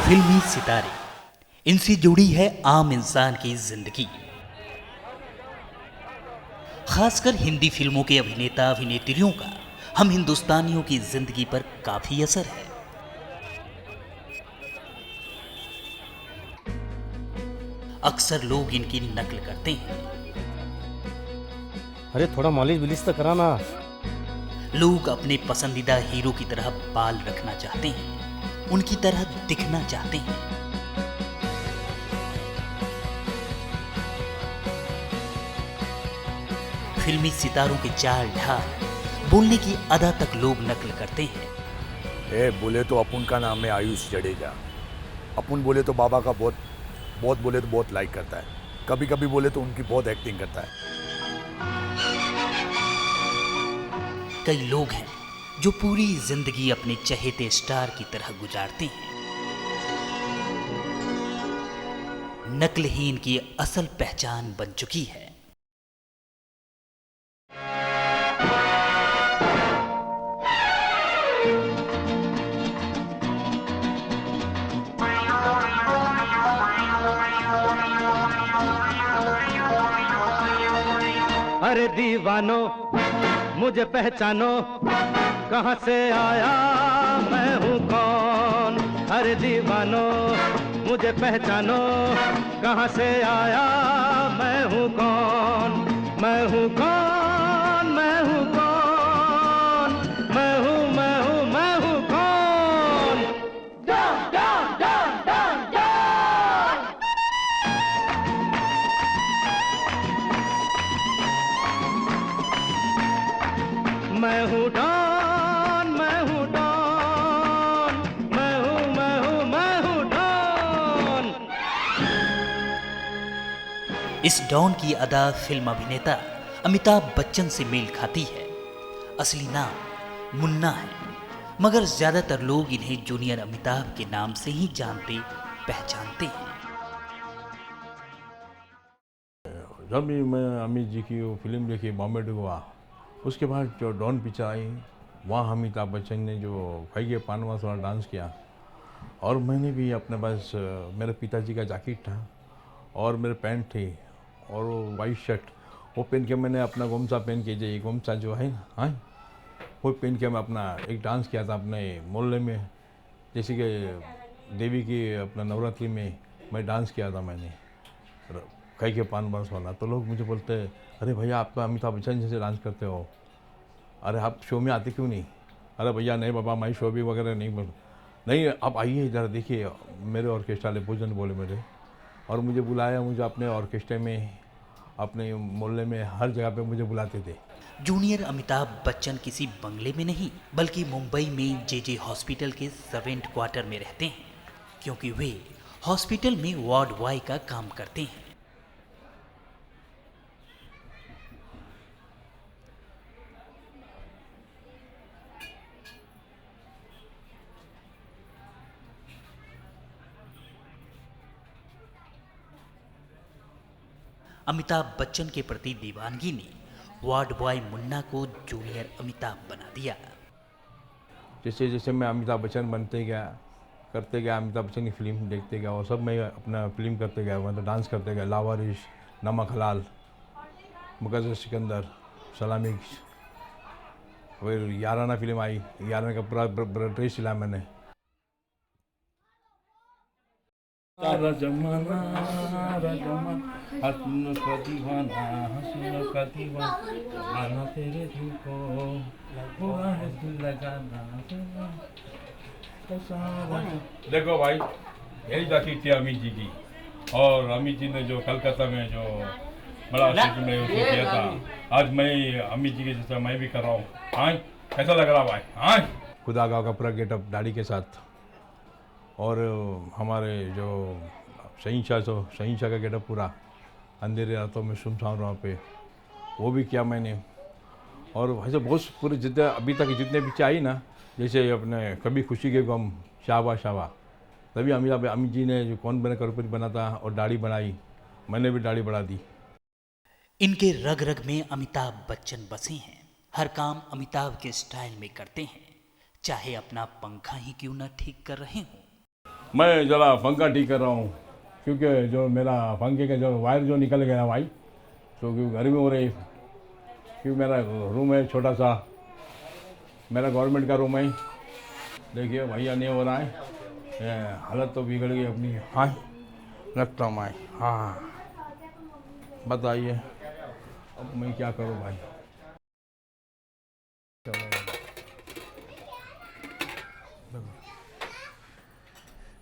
फिल्मी सितारे, इनसे जुड़ी है आम इंसान की जिंदगी। खासकर हिंदी फिल्मों के अभिनेता अभिनेत्रियों का हम हिंदुस्तानियों की जिंदगी पर काफी असर है। अक्सर लोग इनकी नकल करते हैं। अरे थोड़ा मालिश बिलिश तो करा ना। लोग अपने पसंदीदा हीरो की तरह बाल रखना चाहते हैं, उनकी तरह दिखना चाहते हैं। फिल्मी सितारों के चाल ढाल, बोलने की अदा तक लोग नकल करते हैं। बोले तो अपुन का नाम है आयुष जडेजा। अपुन बोले तो बाबा का बहुत बहुत बोले तो बहुत लाइक करता है। कभी कभी बोले तो उनकी बहुत एक्टिंग करता है। कई लोग हैं जो पूरी जिंदगी अपने चहेते स्टार की तरह गुजारते हैं। नकल ही इनकी असल पहचान बन चुकी है। अरे दीवानो मुझे पहचानो, कहाँ से आया मैं हूँ कौन। अरे दीवानो मुझे पहचानो, कहाँ से आया मैं हूँ कौन। मैं हूँ कौन, मैं हूँ कौन, मैं हूँ मैं हूँ मैं हूँ कौन। Don Don Don Don Don. मैं हूँ डॉन, मैं हूँ डॉन, मैं हूँ मैं हूँ मैं हूँ डॉन। इस डॉन की अदा फिल्म अभिनेता अमिताभ बच्चन से मेल खाती है। असली नाम मुन्ना है, मगर ज्यादातर लोग इन्हें जूनियर अमिताभ के नाम से ही जानते पहचानते हैं। जब भी मैं अमित जी की वो फिल्म देखी बॉम्बे टू गोवा, उसके बाद जो डॉन पिक्चर आई, वहाँ अमिताभ बच्चन ने जो खाई के पानवास वाला डांस किया, और मैंने भी अपने पास मेरे पिताजी का जैकेट था और मेरे पैंट थे और वो वाइट शर्ट, वो पहन के मैंने अपना गमछा पहन के, जो गमछा जो है हाँ, वो पहन के मैं अपना एक डांस किया था अपने मोहल्ले में। जैसे कि देवी की अपना नवरात्रि में मैं डांस किया था मैंने, खाई के पान बरस वाला। तो लोग मुझे बोलते हैं, अरे भैया आप तो अमिताभ बच्चन जैसे डांस करते हो, अरे आप शो में आते क्यों नहीं। अरे भैया नहीं बाबा, मैं शो भी वगैरह नहीं आप आइए ज़रा देखिए मेरे ऑर्केस्ट्रा वाले पूजन बोले मेरे, और मुझे बुलाया। मुझे अपने ऑर्केस्ट्रा में, अपने मोहल्ले में, हर जगह पे मुझे बुलाते थे। जूनियर अमिताभ बच्चन किसी बंगले में नहीं, बल्कि मुंबई में जेजे हॉस्पिटल के सर्वेंट क्वार्टर में रहते हैं, क्योंकि वे हॉस्पिटल में वार्ड बॉय का काम करते हैं। अमिताभ बच्चन के प्रति दीवानगी ने वार्ड बॉय मुन्ना को जूनियर अमिताभ बना दिया। जैसे जैसे मैं अमिताभ बच्चन बनते गया, करते गया, अमिताभ बच्चन की फिल्म देखते गया, और सब मैं अपना फिल्म करते गया, मतलब डांस करते गया। लावारिश, नमक हलाल, मुकद्दर सिकंदर, सलामी, फिर याराना फिल्म आई, याराना का पूरा ड्रेस सिला मैंने। रजमाना रजमा हसन का दीवाना, हसन का दीवाना तेरे दिल को हुआ है दिल लगाना। देखो भाई, यही जाती थी अमित जी की, और अमित जी ने जो कलकत्ता में जो बड़ा फिल्म में उसने किया था, आज मैं अमित जी के जैसा मैं भी कर रहा हूँ। हाँ, कैसा लग रहा भाई? हाँ, खुदा गाँव का पूरा गेटअप दाढ़ी के साथ, और हमारे जो शहींशाह का गेटअप पूरा अंधेरे रातों में सुनसान राह पे, वो भी किया मैंने। और वैसे बहुत पूरे जितने अभी तक जितने पिक्चर आई ना, जैसे अपने कभी खुशी के गम, शाबा शाबा, तभी अमित जी ने जो कौन बने करोड़पति बना था और दाढ़ी बनाई, मैंने भी दाढ़ी बढ़ा दी। इनके रग रग में अमिताभ बच्चन बसे हैं। हर काम अमिताभ के स्टाइल में करते हैं, चाहे अपना पंखा ही क्यों न ठीक कर रहे हों। मैं ज़रा पंखा ठीक कर रहा हूँ, क्योंकि जो मेरा पंखे का जो वायर जो निकल गया भाई, तो क्यों गर्मी हो रही, क्योंकि मेरा रूम है छोटा सा, मेरा गवर्नमेंट का रूम है। देखिए भैया नहीं हो रहा है, हालत तो बिगड़ गई अपनी। हाँ लगता हूँ मैं, हाँ बताइए अब मैं क्या करूँ भाई।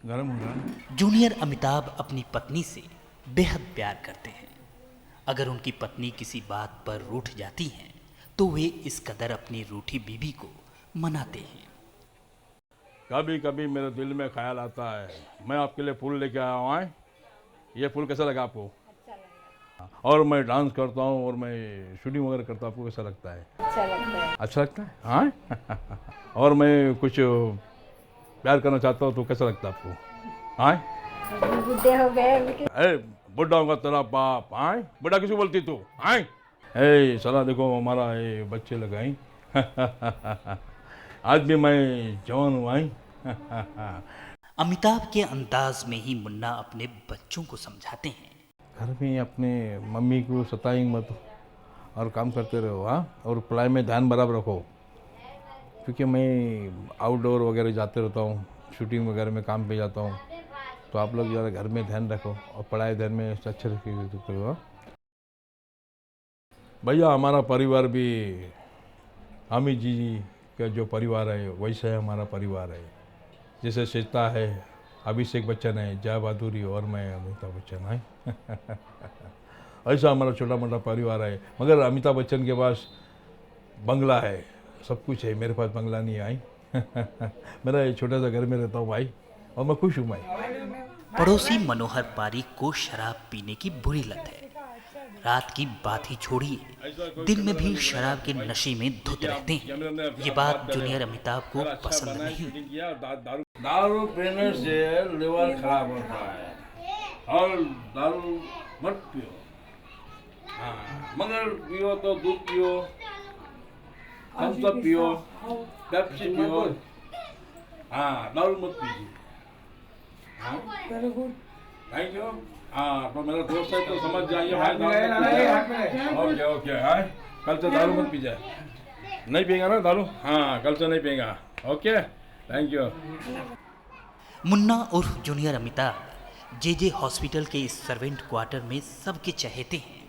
गरम हो रहा है। जूनियर अमिताभ अपनी पत्नी से बेहद प्यार करते हैं। अगर उनकी पत्नी किसी बात पर रूठ जाती हैं तो वे इस कदर अपनी रूठी बीवी को मनाते हैं। कभी कभी मेरे दिल में ख्याल आता है, मैं आपके लिए फूल लेके आया हूँ। आए, ये फूल कैसा लगा आपको? और मैं डांस करता हूँ और मैं शूटिंग वगैरह करता हूँ, आपको कैसा लगता है? अच्छा लगता है। अच्छा लगता है, हाँ। और मैं कुछ प्यार करना चाहता हूँ तो कैसा लगता है आपको? हाँ बुढ़े हो गए। ए बुढ़ा होगा तेरा बाप। हाँ बुढ़ा किसी बोलती तू? हाँ ए साला देखो हमारा ये बच्चे लगाई। आज भी मैं जवान हूँ। हाँ अमिताभ के अंदाज में ही मुन्ना अपने बच्चों को समझाते हैं। घर में अपने मम्मी को सताएंगे मत और काम करते रहो। हाँ और पढ़ाई में ध्यान बराबर रखो, क्योंकि मैं आउटडोर वगैरह जाते रहता हूँ, शूटिंग वगैरह में काम पे जाता हूँ, तो आप लोग ज़रा घर में ध्यान रखो और पढ़ाई ध्यान में अच्छे रखिए। भैया हमारा परिवार भी अमित जी का जो परिवार है वैसा है हमारा परिवार है। जैसे सीता है, अभिषेक बच्चन है, जया बहादुरी और मैं अमिताभ बच्चन है। ऐसा हमारा छोटा मोटा परिवार है। मगर अमिताभ बच्चन के पास बंगला है, सब कुछ है, मेरे पास बंगला नहीं आई। मेरा एक छोटा सा घर में रहता हूँ भाई, और मैं खुश हूँ मैं। पड़ोसी मनोहर पारीक को शराब पीने की बुरी लत है। रात की बात ही छोड़िए, दिन में भी शराब के नशे में धुत रहते हैं। ये बात जूनियर अमिताभ को पसंद नहीं। दारू पीने से लिवर खराब होता है और दारू मत पियो। हाँ मगर पियो तो दूध पियो, थम्स अप पियो, पेप्सी पियो। हाँ दारू मत पीजिए। हाँ थैंक यू। हाँ तो मेरा दोस्त है तो समझ जाइए भाई। Okay okay. हाँ कल से दारू मत पीजिए। नहीं पिएगा ना दारू? हाँ कल से नहीं पिएगा। Okay thank you. मुन्ना और जूनियर अमिताभ जे हॉस्पिटल के इस सर्वेंट क्वार्टर में सबके चहेते हैं।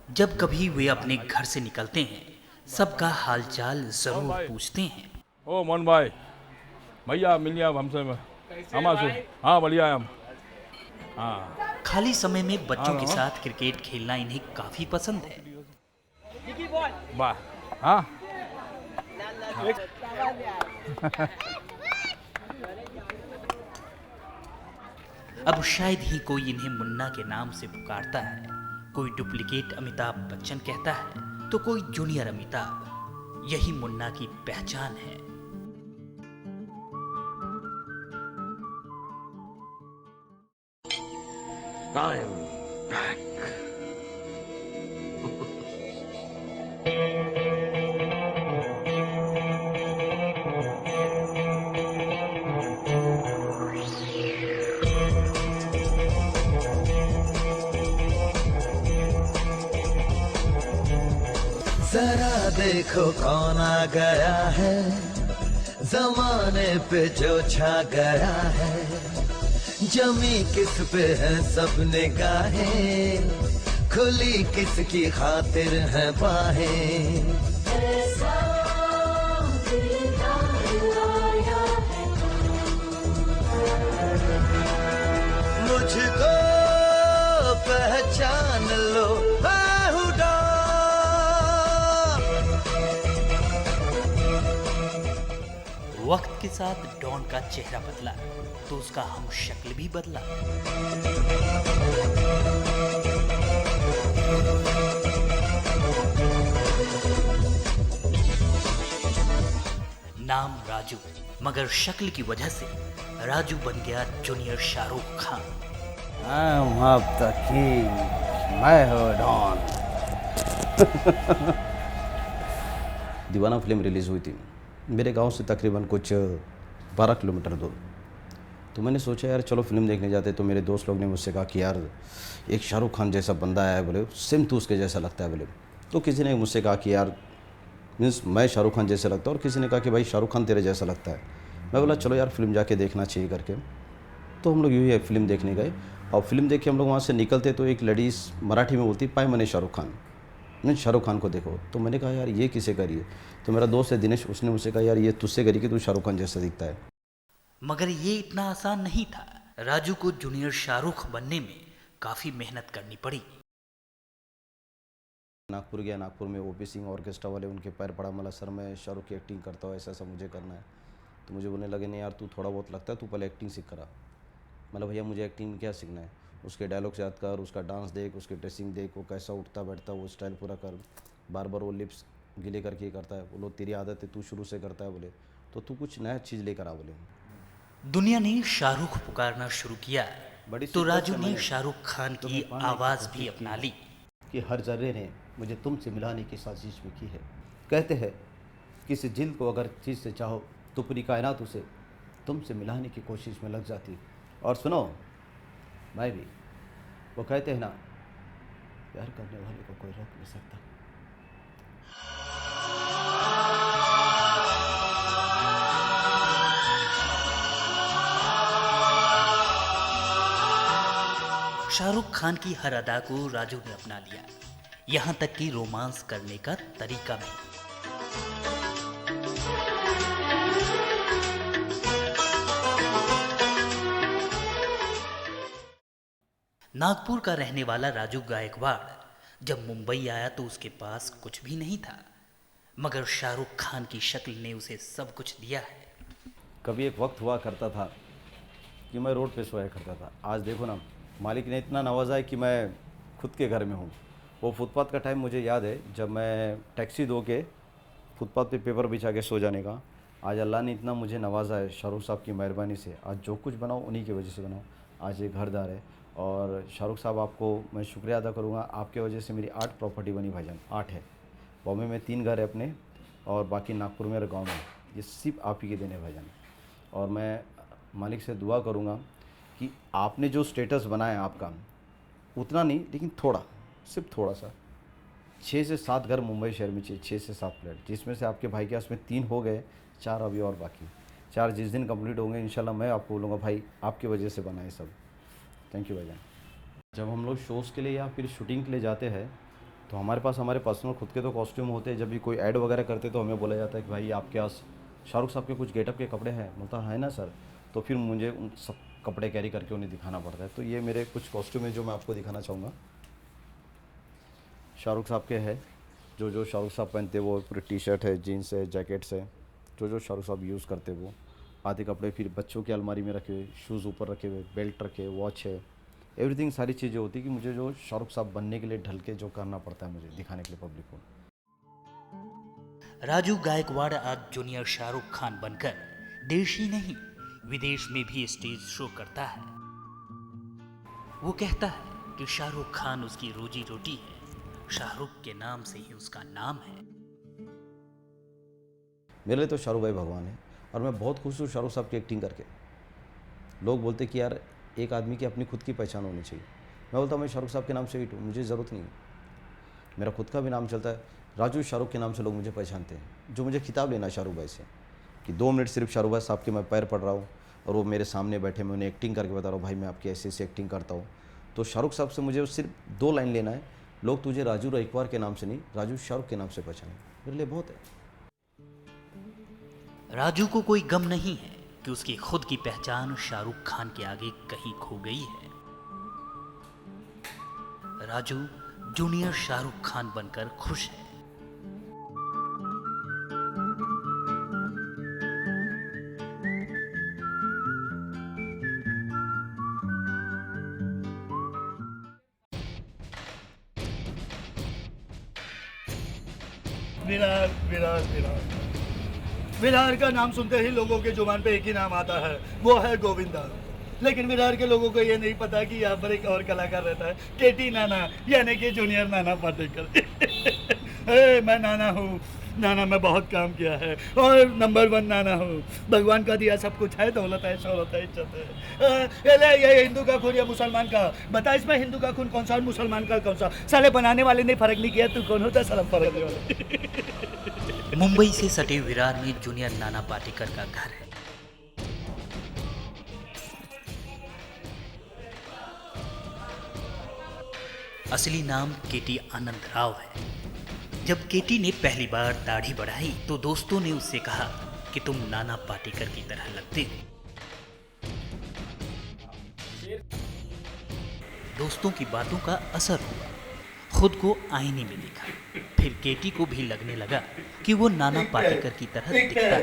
जब कभी वे अपने घर से निकलते हैं सबका हालचाल जरूर पूछते हैं। ओ मोहन भाई, भैया मिलिए आप हमसे, हमारे। हाँ बढ़िया है हम। हाँ खाली समय में बच्चों के साथ क्रिकेट खेलना इन्हें काफी पसंद है। वाह। हाँ अब शायद ही कोई इन्हें मुन्ना के नाम से पुकारता है। कोई डुप्लीकेट अमिताभ बच्चन कहता है तो कोई जूनियर अमिताभ। यही मुन्ना की पहचान है। I'm back. जरा देखो कौन आ गया है, जमाने पे जो छा गया है। जमी किस पे है सब निगाहें, खुली किसकी खातिर है बाहें। मुझको पहचान लो बाहुडा। वक्त के साथ डॉन का चेहरा बदला तो उसका हम शक्ल भी बदला। नाम राजू, मगर शक्ल की वजह से राजू बन गया जूनियर शाहरुख खान। अब तक ही मैं हूँ डॉन। दीवाना फिल्म रिलीज़ हुई थी मेरे गांव से तकरीबन कुछ 12 किलोमीटर दूर। तो मैंने सोचा यार चलो फिल्म देखने जाते। तो मेरे दोस्त लोग ने मुझसे कहा कि यार एक शाहरुख खान जैसा बंदा है, बोले सेम तू उसके जैसा लगता है बोले। तो किसी ने मुझसे कहा कि यार मीन्स मैं शाहरुख खान जैसा लगता हूँ, और किसी ने कहा कि भाई शाहरुख खान तेरे जैसा लगता है। मैं बोला चलो यार फिल्म जाके देखना चाहिए करके। तो हम लोग यूँ ही फिल्म देखने गए, और फिल्म देख के हम लोग वहाँ से निकलते तो एक लेडीज़ मराठी में बोलती पाए मैंने शाहरुख खान, नहीं शाहरुख खान को देखो। तो मैंने कहा यार ये किसे करी है। तो मेरा दोस्त है दिनेश, उसने मुझसे कहा यार ये तुझसे करी कि तू शाहरुख खान जैसा दिखता है। मगर ये इतना आसान नहीं था। राजू को जूनियर शाहरुख बनने में काफी मेहनत करनी पड़ी। नागपुर गया, नागपुर में ओपी सिंह ऑर्केस्ट्रा वाले उनके पैर पड़ा, मला सर मैं शाहरुख की एक्टिंग करता हूँ, ऐसा ऐसा मुझे करना है। तो मुझे बोलने लगे नहीं यार तू थोड़ा बहुत लगता है, तू पहले एक्टिंग सीख करा। मतलब भैया मुझे एक्टिंग में क्या सीखना है, उसके डायलॉग्स याद कर, उसका डांस देख, उसकी ड्रेसिंग देख, वो कैसा उठता बैठता वो स्टाइल पूरा कर, बार बार वो लिप्स गिले करके करता है। बोलो तेरी आदत है, तू शुरू से करता है बोले, तो तू कुछ नया चीज़ लेकर आ बोले। दुनिया ने शाहरुख पुकारना शुरू किया बड़ी तो सी राजू बात ने मैंने शाहरुख खान तो की मैं पाने की आवाज़ कोशिश भी की अपना ली। कि हर जर्रे ने मुझे तुमसे मिलाने की साजिश भी की है। कहते हैं किसी जिल्द को अगर चीज़ से चाहो तो पूरी कायनात उसे तुमसे मिलाने की कोशिश में लग जाती। और सुनो मैं भी, वो कहते हैं ना प्यार करने वाले को कोई रोक नहीं सकता। शाहरुख खान की हर अदा को राजू ने अपना लिया, यहां तक कि रोमांस करने का तरीका भी। नागपुर का रहने वाला राजू गायकवाड़ जब मुंबई आया तो उसके पास कुछ भी नहीं था, मगर शाहरुख खान की शक्ल ने उसे सब कुछ दिया है। कभी एक वक्त हुआ करता था कि मैं रोड पे सोया करता था। आज देखो ना मालिक ने इतना नवाजा है कि मैं खुद के घर में हूँ। वो फुटपाथ का टाइम मुझे याद है जब मैं टैक्सी दो के फुटपाथ पे पेपर बिछा के सो जाने का। आज अल्लाह ने इतना मुझे नवाजा है शाहरुख साहब की मेहरबानी से। आज जो कुछ बनाऊँ उन्हीं की वजह से बनाऊँ। आज एक घरदार है, और शाहरुख साहब आपको मैं शुक्रिया अदा करूँगा, आपके वजह से मेरी 8 प्रॉपर्टी बनी भाईजान, 8 है। बॉम्बे में 3 घर है अपने, और बाकी नागपुर में और गाँव में। ये सिर्फ आप ही के देने भाईजान। और मैं मालिक से दुआ करूँगा कि आपने जो स्टेटस बनाया आपका, उतना नहीं लेकिन थोड़ा, सिर्फ थोड़ा सा, 6 से 7 घर मुंबई शहर में चाहिए, 6 से 7 फ्लैट, जिसमें से आपके भाई के पास में 3 हो गए, 4 अभी और बाकी। 4 जिस दिन कंप्लीट होंगे इंशाल्लाह मैं आपको बोलूँगा भाई आपकी वजह से बनाए सब। थैंक यू भाईजान। जब हम लोग शोज़ के लिए या फिर शूटिंग के लिए जाते हैं तो हमारे पास हमारे पर्सनल खुद के तो कॉस्ट्यूम होते हैं। जब भी कोई ऐड वगैरह करते तो हमें बोला जाता है कि भाई आपके पास शाहरुख साहब के कुछ गेटअप के कपड़े हैं, बोलता है ना सर। तो फिर मुझे उन सब कपड़े कैरी करके उन्हें दिखाना पड़ता है। तो ये मेरे कुछ कॉस्ट्यूम है जो मैं आपको दिखाना चाहूँगा। शाहरुख साहब के हैं, जो जो शाहरुख साहब पहनते वो पूरे टी शर्ट है, जीन्स है, जैकेट्स है, जो जो शाहरुख साहब यूज़ करते वो। आधे कपड़े फिर बच्चों की अलमारी में रखे हुए, शूज़ ऊपर रखे हुए, बेल्ट रखे, वॉच है, एवरीथिंग सारी चीज़ें होती कि मुझे जो शाहरुख साहब बनने के लिए ढल के जो करना पड़ता है मुझे दिखाने के लिए पब्लिक को। राजू गायकवाड़ आज जूनियर शाहरुख खान बनकर देश ही नहीं विदेश में भी स्टेज शो करता है। वो कहता है कि शाहरुख खान उसकी रोजी रोटी है, शाहरुख के नाम से ही उसका नाम है। मेरे लिए तो शाहरुख भाई भगवान है, और मैं बहुत खुश हूँ शाहरुख साहब की एक्टिंग करके। लोग बोलते कि यार एक आदमी की अपनी खुद की पहचान होनी चाहिए। मैं बोलता हूँ मैं शाहरुख साहब के नाम से हिट हूँ, मुझे ज़रूरत नहीं है। मेरा खुद का भी नाम चलता है, राजू शाहरुख के नाम से लोग मुझे पहचानते हैं। जो मुझे खिताब लेना है शाहरुख भाई से कि 2 मिनट सिर्फ शाहरुख भाई साहब के मैं पैर पड़ रहा हूँ, और वो मेरे सामने बैठे, मैं उन्हें एक्टिंग करके बता रहा हूँ भाई मैं आपकी ऐसी ऐसी एक्टिंग करता हूँ। तो शाहरुख साहब से मुझे सिर्फ 2 लाइन लेना है, लोग तुझे राजू गायकवाड़ के नाम से नहीं, राजू शाहरुख के नाम से पहचाने, मेरे लिए बहुत है। राजू को कोई गम नहीं है कि उसकी खुद की पहचान शाहरुख खान के आगे कहीं खो गई है। राजू जूनियर शाहरुख खान बनकर खुश है। विरार विरार विरार विरार का नाम सुनते ही लोगों के जुबान पे एक ही नाम आता है, वो है गोविंदा। लेकिन विरार के लोगों को ये नहीं पता कि यहाँ पर एक और कलाकार रहता है, केटी नाना, यानी कि जूनियर नाना पाटेकर। मैं नाना हूँ, नाना मैं बहुत काम किया है और नंबर 1 नाना हूँ। भगवान का दिया सब कुछ है, दौलत है, शौहरत है, इज्जत है। ये हिंदू का खून या मुसलमान का, बता इसमें हिंदू का खून कौन सा और मुसलमान का कौन सा? साले बनाने वाले ने फर्क नहीं किया, तू कौन होता है साला फर्क करने वाला? मुंबई से सटे विरार में जूनियर नाना पाटेकर का घर है। असली नाम केटी आनंद राव है। जब केटी ने पहली बार दाढ़ी बढ़ाई तो दोस्तों ने उससे कहा कि तुम नाना पाटेकर की तरह लगते हो। दोस्तों की बातों का असर हुआ, खुद को आईने में देखा, फिर केटी को भी लगने लगा कि वो नाना पाटेकर की तरह दिखता है।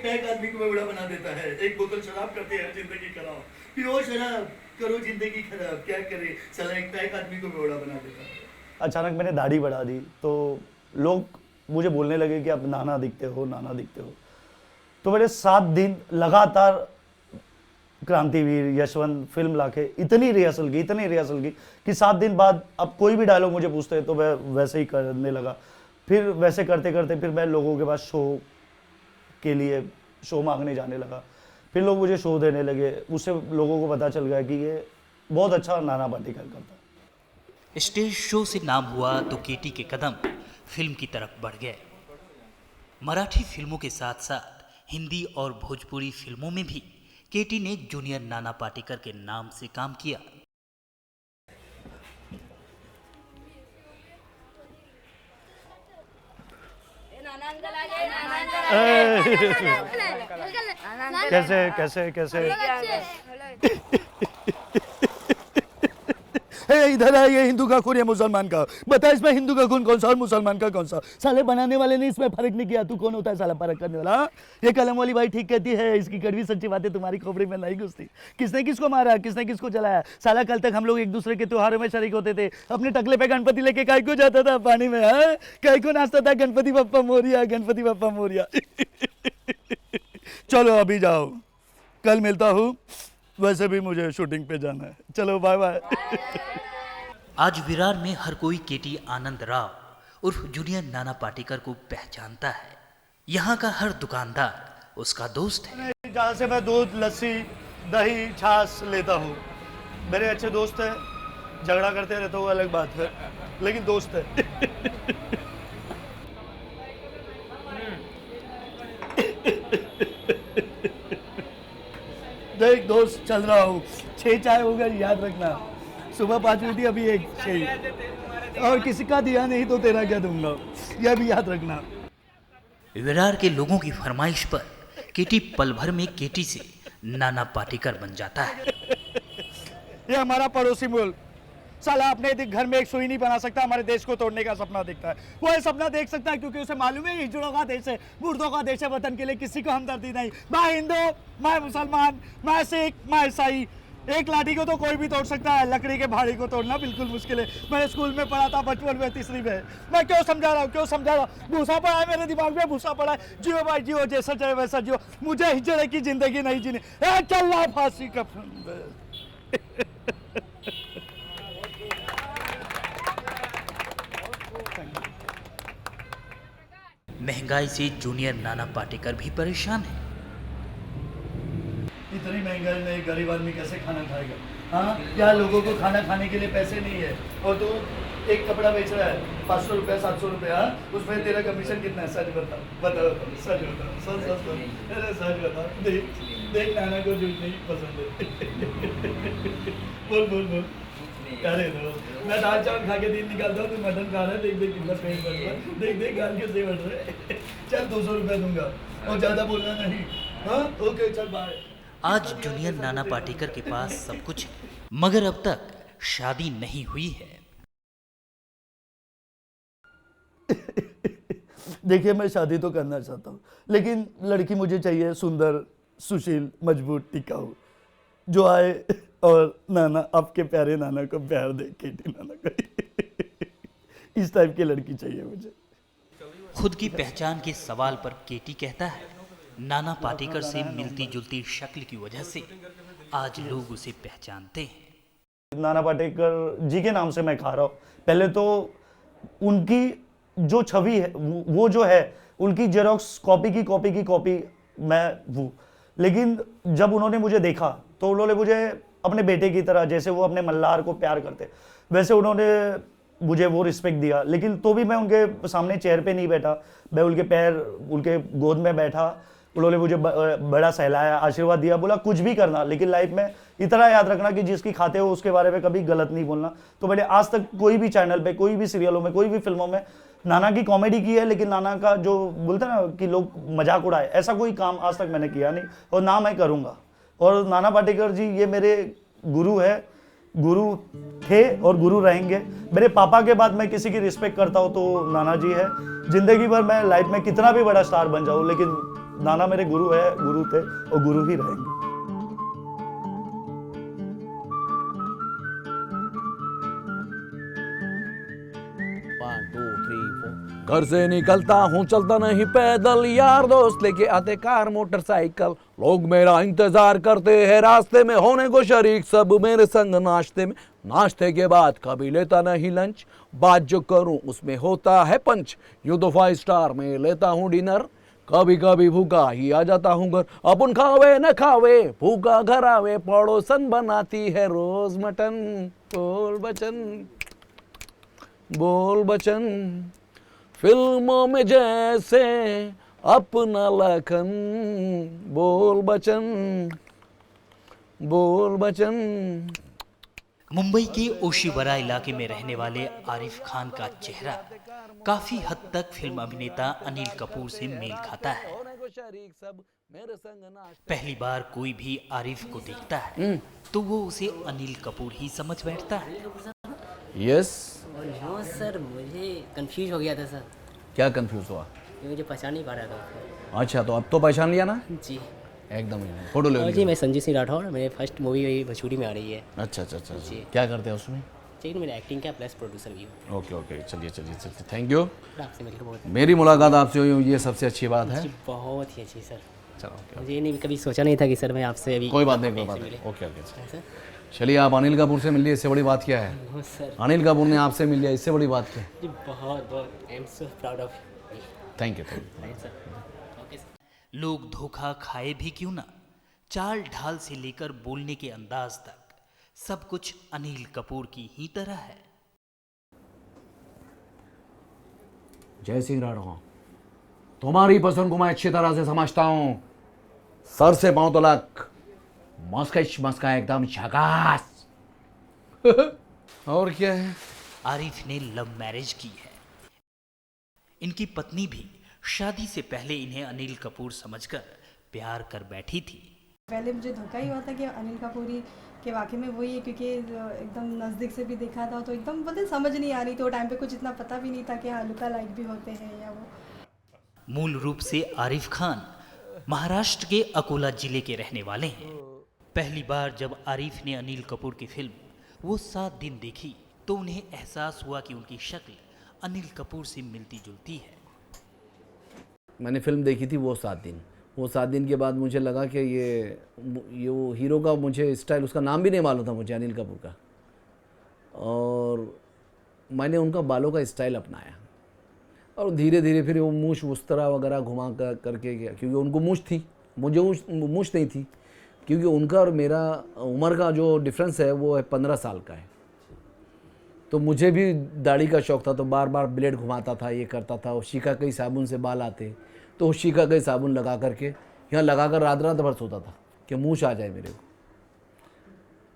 एक आदमी को बड़ा बना देता है, एक बोतल शराब करते हैं जिंदगी खराब, पियो शराब करो जिंदगी खराब, क्या करे साला एक आदमी को बड़ा बना देता है। अचानक मैंने दाढ़ी बढ़ा दी तो लोग मुझे बोलने लगे कि अब नाना दिखते हो, नाना दिखते हो। तो मैंने 7 दिन लगातार क्रांतिवीर, यशवंत फिल्म लाके इतनी रिहर्सल की कि 7 दिन बाद अब कोई भी डायलॉग मुझे पूछते हैं तो मैं वैसे ही करने लगा। फिर वैसे करते करते फिर मैं लोगों के पास शो के लिए शो मांगने जाने लगा, फिर लोग मुझे शो देने लगे। उससे लोगों को पता चल गया कि ये बहुत अच्छा नाना पाटेकर करता है। स्टेज शो से नाम हुआ तो केटी के कदम फिल्म की तरफ बढ़ गए। मराठी फिल्मों के साथ साथ हिंदी और भोजपुरी फिल्मों में भी केटी ने जूनियर नाना पाटेकर के नाम से काम किया। कैसे कैसे कैसे इधर है, ये हिंदू का खून या मुसलमान का, बता इसमें हिंदू का खून कौन सा और मुसलमान का कौन सा? साले बनाने वाले ने इसमें फर्क नहीं किया, तू कौन होता है साला फर्क करने वाला? ये कलम वाली भाई ठीक कहती है, इसकी कड़वी सच्ची बातें तुम्हारी खोपड़ी में नहीं घुसती। किसने किसको मारा, किसने किसको जलाया? साला कल तक हम लोग एक दूसरे के त्योहारों में शरीक होते थे, अपने टकले पे गणपति लेके काय को जाता था पानी में, है काय को नाचता था गणपति बप्पा मोरिया, गणपति बप्पा मोरिया। चलो अभी जाओ, कल मिलता हूँ, वैसे भी मुझे शूटिंग पे जाना है, चलो बाय बाय। आज विरार में हर कोई केटी आनंद राव उर्फ जूनियर नाना पाटेकर को पहचानता है। यहाँ का हर दुकानदार उसका दोस्त है। जहाँ से मैं दूध, लस्सी, दही, छाछ लेता हूँ, मेरे अच्छे दोस्त हैं, झगड़ा करते रहते हो अलग बात है, लेकिन दोस्त है। देख दोस्त चल रहा हूँ, 6 चाय हो गई याद रखना, सुबह 5 हुई थी, अभी 1 6, और किसी का दिया नहीं तो तेरा क्या दूंगा, यह भी याद रखना। विरार के लोगों की फरमाइश पर केटी पल भर में केटी से नाना पाटेकर बन जाता है। ये हमारा पड़ोसी मुल्क साला अपने घर में एक सुई नहीं बना सकता, हमारे देश को तोड़ने का सपना देखता है। वो ये सपना देख सकता है क्योंकि उसे मालूम है हिजड़ों का देश है, मुर्दों का देश है, वतन के लिए किसी को हमदर्दी नहीं। मैं हिंदू, मैं मुसलमान, मैं सिख, मैं ईसाई, एक लाठी को तो कोई भी तोड़ सकता है, लकड़ी के भाड़ी को तोड़ना बिल्कुल मुश्किल है। मैंने स्कूल में पढ़ा था बचपन में 3री में। मैं क्यों समझा रहा हूँ, भूसा पड़ा है मेरे दिमाग में, भूसा पड़ा है। जियो भाई जियो, जैसा चाहे वैसा जियो, मुझे हिजड़े की जिंदगी नहीं जीनी। चल रहा फांसी का महंगाई से जूनियर नाना पाटेकर भी परेशान है। इतनी महंगाई में गरीब आदमी कैसे खाना खाएगा? हाँ, क्या लोगों को खाना खाने के लिए पैसे नहीं है, और तू एक कपड़ा बेच रहा है 500 रुपये 700 रुपये, हाँ, उसमें तेरा कमीशन कितना है? सच बता, सच बता, सच बता। देख नाना को झूठ नहीं पसंद है। बोल अरे नो, मैं दाल चावल खा के दिन निकालता हूँ, तू मटन खा रहा है, देख कितना पेट बढ़ रहा है, देख गाल कैसे बढ़ रहे हैं। चल 200 रुपये दूंगा और ज़्यादा बोलना नहीं, हाँ ओके चल बाय। आज जूनियर नाना पाटेकर के पास सब कुछ है, मगर अब तक शादी नहीं हुई है। देखिए मैं शादी तो करना चाहता हूँ, लेकिन लड़की मुझे चाहिए सुंदर, सुशील, मजबूत, टिकाऊ, जो आए और नाना, आपके प्यारे नाना को प्यार दे, केटी नाना को। इस टाइप की लड़की चाहिए मुझे। खुद की पहचान के सवाल पर केटी कहता है, नाना पाटेकर से मिलती जुलती शक्ल की वजह से आज लोग उसे पहचानते हैं। नाना पाटेकर जी के नाम से मैं खा रहा हूँ। पहले तो उनकी जो छवि है वो जो है उनकी जेरोक्स कॉपी की कॉपी मैं वो। लेकिन जब उन्होंने मुझे देखा तो उन्होंने मुझे अपने बेटे की तरह, जैसे वो अपने मल्हार को प्यार करते वैसे उन्होंने मुझे वो रिस्पेक्ट दिया। लेकिन तो भी मैं उनके सामने चेयर पे नहीं बैठा, मैं उनके पैर उनके गोद में बैठा। उन्होंने मुझे बड़ा सहलाया, आशीर्वाद दिया, बोला कुछ भी करना लेकिन लाइफ में इतना याद रखना कि जिसकी खाते हो उसके बारे में कभी गलत नहीं बोलना। तो मैंने आज तक कोई भी चैनल पे, कोई भी सीरियलों में, कोई भी फिल्मों में नाना की कॉमेडी की है, लेकिन नाना का जो बोलते हैं ना कि लोग मजाक उड़ाए, ऐसा कोई काम आज तक मैंने किया नहीं और ना मैं करूँगा। और नाना पाटेकर जी ये मेरे गुरु है, गुरु थे और गुरु रहेंगे। मेरे पापा के बाद मैं किसी की रिस्पेक्ट करता हूँ तो नाना जी है। जिंदगी भर मैं लाइफ में कितना भी बड़ा स्टार बन जाऊँ, लेकिन नाना मेरे गुरु है, गुरु थे और गुरु ही रहेंगे। घर से निकलता हूँ चलता नहीं पैदल, यार दोस्त लेके आते कार मोटरसाइकिल, लोग मेरा इंतजार करते हैं रास्ते में, होने को शरीक सब मेरे संग नाश्ते में। नाश्ते के बाद कभी लेता नहीं लंच, बात जो करूं उसमें होता है पंच। यूं तो 5 स्टार में लेता हूँ डिनर, कभी कभी भूखा ही आ जाता हूँ घर। अपन खावे न खावे भूखा घर आवे, पड़ोसन बनाती है रोज मटन। बोल बचन बोल बचन, फिल्मों में जैसे अपना लखन। बोल बचन बोल बचन। मुंबई के ओशिवरा इलाके में रहने वाले आरिफ खान का चेहरा काफी हद तक फिल्म अभिनेता अनिल कपूर से मेल खाता है। पहली बार कोई भी आरिफ को देखता है तो वो उसे अनिल कपूर ही समझ बैठता है। यस नो सर, मुझे कंफ्यूज हो गया था सर। क्या कंफ्यूज हुआ? मुझे पहचान नहीं पा रहा था। अच्छा, तो अब तो पहचान लिया ना? जी एकदम। फोटो ले जी, मैं संजय सिंह राठौर, मेरी फर्स्ट मूवी भोजपुरी में आ रही है। अच्छा अच्छा अच्छा जी। क्या करते हैं उसमें? चाहिए मैंने एक्टिंग का प्लस प्रोड्यूसर भी हूँ। ओके ओके, चलिए चलिए चलिए, थैंक यू। आपसे मिलकर बहुत, मेरी मुलाकात आपसे हुई ये सबसे अच्छी बात है। बहुत ही अच्छी सर। चलो, मुझे नहीं कभी सोचा नहीं था कि सर मैं आपसे अभी। कोई बात नहीं, ओके ओके। चलिए, आप अनिल कपूर से मिल लिए, इससे बड़ी बात क्या है? सर अनिल कपूर ने आपसे मिल लिया, इससे बड़ी बात क्या है? जी बहुत बहुत, I am so proud of you. Thank you लोग धोखा खाए भी क्यों ना, चाल ढाल से लेकर बोलने के अंदाज तक सब कुछ अनिल कपूर की ही तरह है। जय सिंह राठौर, तुम्हारी पसंद को मैं अच्छी तरह से समझता हूँ। सर से पांव तलक मस्का एकदम झकास। और क्या है? आरिफ ने लव मैरिज की है। इनकी पत्नी भी शादी से पहले इन्हें अनिल कपूर समझकर प्यार कर बैठी थी। पहले मुझे धोखा ही हुआ था कि अनिल कपूर ही के वाकई में वही है, क्योंकि एकदम नज़दीक से भी देखा था तो एकदम बोलते समझ नहीं आ रही, तो टाइम पे कुछ इतना पता भी नहीं था कि हाँ लुका लाइक भी होते हैं या वो। मूल रूप से आरिफ खान महाराष्ट्र के अकोला जिले के रहने वाले हैं। पहली बार जब आरिफ ने अनिल कपूर की फिल्म वो 7 दिन देखी तो उन्हें एहसास हुआ कि उनकी शक्ल अनिल कपूर से मिलती जुलती है। मैंने फिल्म देखी थी वो 7 दिन। वो 7 दिन के बाद मुझे लगा कि ये वो हीरो का मुझे स्टाइल, उसका नाम भी नहीं मालूम था मुझे, अनिल कपूर का। और मैंने उनका बालों का स्टाइल अपनाया और धीरे धीरे फिर वो मूछ उस तरह वगैरह घुमा करके गया, क्योंकि उनको मूछ थी, मुझे मूछ नहीं थी, क्योंकि उनका और मेरा उम्र का जो डिफरेंस है वो है 15 साल का है। तो मुझे भी दाढ़ी का शौक़ था, तो बार बार ब्लेड घुमाता था, ये करता था। और शिकाकाई साबुन से बाल आते तो शिकाकाई साबुन लगा करके यहाँ लगा कर रात भर सोता था कि मूछ आ जाए मेरे को।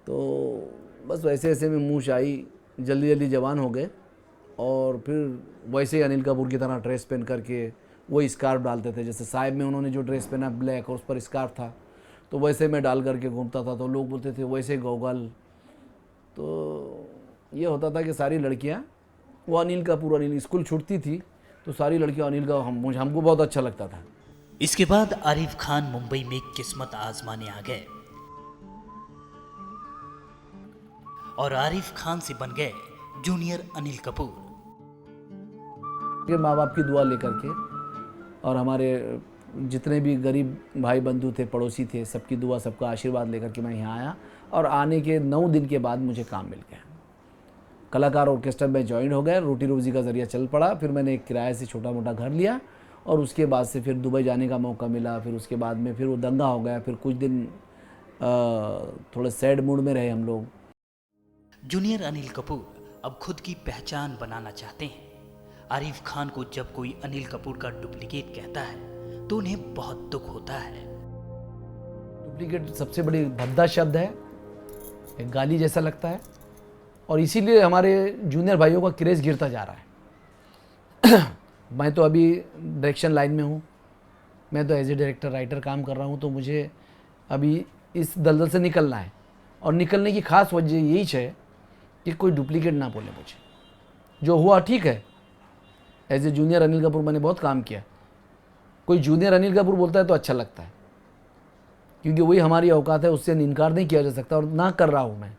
तो बस वैसे ऐसे में मूछ आई, जल्दी जल्दी जवान हो गए। और फिर वैसे ही अनिल कपूर की तरह ड्रेस पहन करके वो स्कार्फ डालते थे। जैसे साहिब में उन्होंने जो ड्रेस पहना ब्लैक और उस पर स्कार्फ था, तो वैसे मैं डाल करके घूमता था। तो लोग बोलते थे वैसे गोगल। तो ये होता था कि सारी लड़कियां वो अनिल कपूर, अनिल स्कूल छूटती थी तो सारी लड़कियां अनिल का, हमको बहुत अच्छा लगता था। इसके बाद आरिफ खान मुंबई में किस्मत आजमाने आ गए और आरिफ खान से बन गए जूनियर अनिल कपूर। माँ बाप की दुआ लेकर के और हमारे जितने भी गरीब भाई बंधु थे, पड़ोसी थे, सबकी दुआ, सबका आशीर्वाद लेकर के मैं यहाँ आया। और आने के 9 दिन के बाद मुझे काम मिल गया। कलाकार ऑर्केस्ट्रा में ज्वाइन हो गए, रोटी रोजी का ज़रिया चल पड़ा। फिर मैंने एक किराए से छोटा मोटा घर लिया और उसके बाद से फिर दुबई जाने का मौका मिला। फिर उसके बाद में फिर वो दंगा हो गया। फिर कुछ दिन थोड़े सैड मूड में रहे हम लोग। जूनियर अनिल कपूर अब खुद की पहचान बनाना चाहते हैं। आरिफ खान को जब कोई अनिल कपूर का डुप्लीकेट कहता है तो उन्हें बहुत दुख होता है। डुप्लीकेट सबसे बड़ी भद्दा शब्द है, एक गाली जैसा लगता है और इसीलिए हमारे जूनियर भाइयों का क्रेज़ गिरता जा रहा है। मैं तो अभी डायरेक्शन लाइन में हूँ, मैं तो एज ए डायरेक्टर राइटर काम कर रहा हूँ, तो मुझे अभी इस दलदल से निकलना है। और निकलने की खास वजह यही है कि कोई डुप्लीकेट ना बोले मुझे। जो हुआ ठीक है, as a junior Anil Kapoor मैंने बहुत काम किया। कोई जूनियर अनिल कपूर बोलता है तो अच्छा लगता है, क्योंकि वही हमारी औकात है, उससे इनकार नहीं किया जा सकता और ना कर रहा हूँ मैं।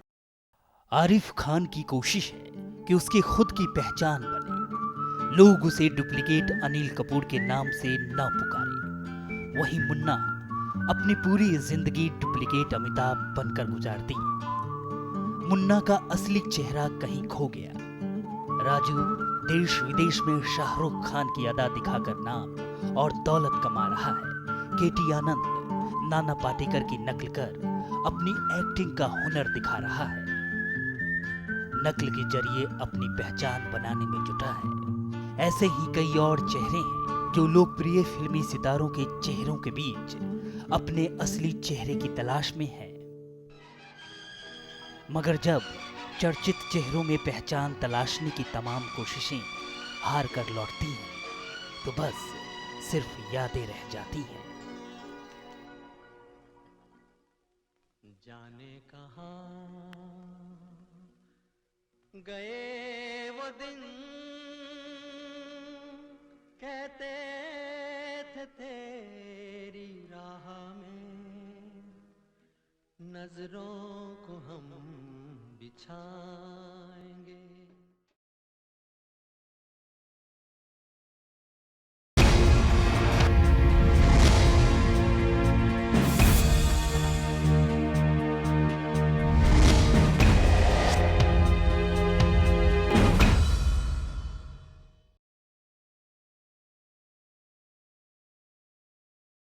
आरिफ खान की कोशिश है कि उसकी खुद की पहचान बने, लोग उसे डुप्लीकेट अनिल कपूर के नाम से ना पुकारे। वहीं मुन्ना अपनी पूरी जिंदगी डुप्लीकेट अमिताभ बनकर गुजारती है। मुन्ना का असली चेहरा कहीं खो गया। राजू देश विदेश में शाहरुख खान की अदा दिखाकर नाम और दौलत कमा रहा है। केटी आनंद नाना पाटेकर की नकल कर अपनी एक्टिंग का हुनर दिखा रहा है। नकल के जरिए अपनी पहचान बनाने में जुटा है। ऐसे ही कई और चेहरे हैं जो लोकप्रिय फिल्मी सितारों के चेहरों के बीच अपने असली चेहरे की तलाश में है। मगर जब चर्चित चेहरों में पहचान तलाशने की तमाम कोशिशें हार कर लौटती हैं, तो बस सिर्फ यादें रह जाती हैं। जाने कहाँ गए वो दिन, कहते थे तेरी राह में नजरों को हम बिछा